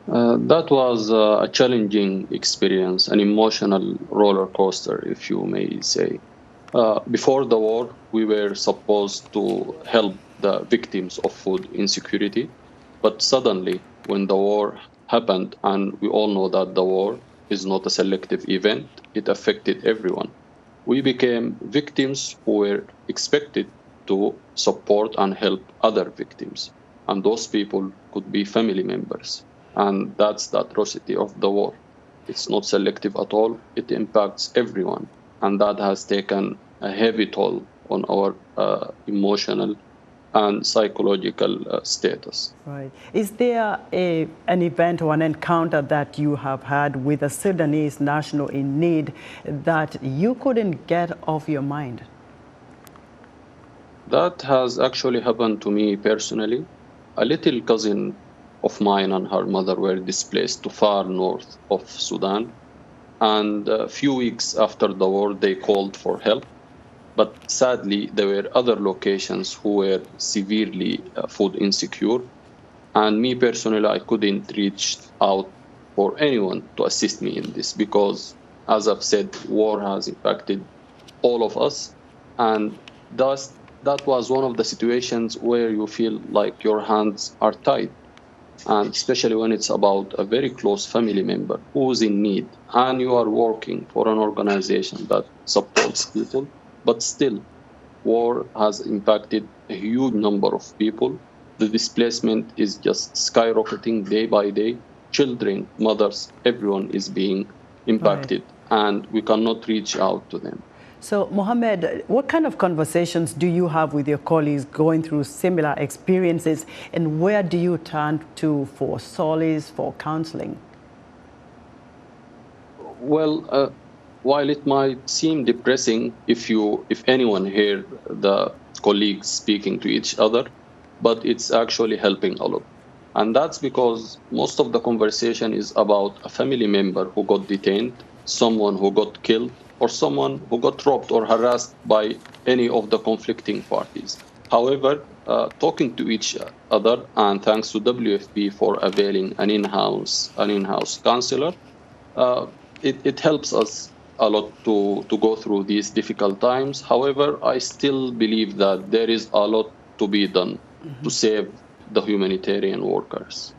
That was a challenging experience, an emotional roller coaster, if you may say. Before the war, we were supposed to help the victims of food insecurity. But suddenly, when the war happened, and we all know that the war is not a selective event, it affected everyone. We became victims who were expected to support and help other victims. And those people could be family members. And that's the atrocity of the war. It's not selective at all, it impacts everyone. And that has taken a heavy toll on our emotional and psychological status. Right. Is there an event or an encounter that you have had with a Sudanese national in need that you couldn't get off your mind? That has actually happened to me personally. A little cousin of mine and her mother were displaced to far north of Sudan. And a few weeks after the war, they called for help. But sadly, there were other locations who were severely food insecure. And me personally, I couldn't reach out for anyone to assist me in this because, as I've said, war has impacted all of us. And thus, that was one of the situations where you feel like your hands are tied. And especially when it's about a very close family member who's in need and you are working for an organization that supports people, but still war has impacted a huge number of people. The displacement is just skyrocketing day by day. Children, mothers, everyone is being impacted, and we cannot reach out to them. So, Mohamed, what kind of conversations do you have with your colleagues going through similar experiences, and where do you turn to for solace, for counseling? Well, while it might seem depressing if anyone hear the colleagues speaking to each other, but it's actually helping a lot. And that's because most of the conversation is about a family member who got detained, someone who got killed, or someone who got robbed or harassed by any of the conflicting parties. However, talking to each other, and thanks to WFP for availing an in-house counselor, it helps us a lot to go through these difficult times. However, I still believe that there is a lot to be done to save the humanitarian workers.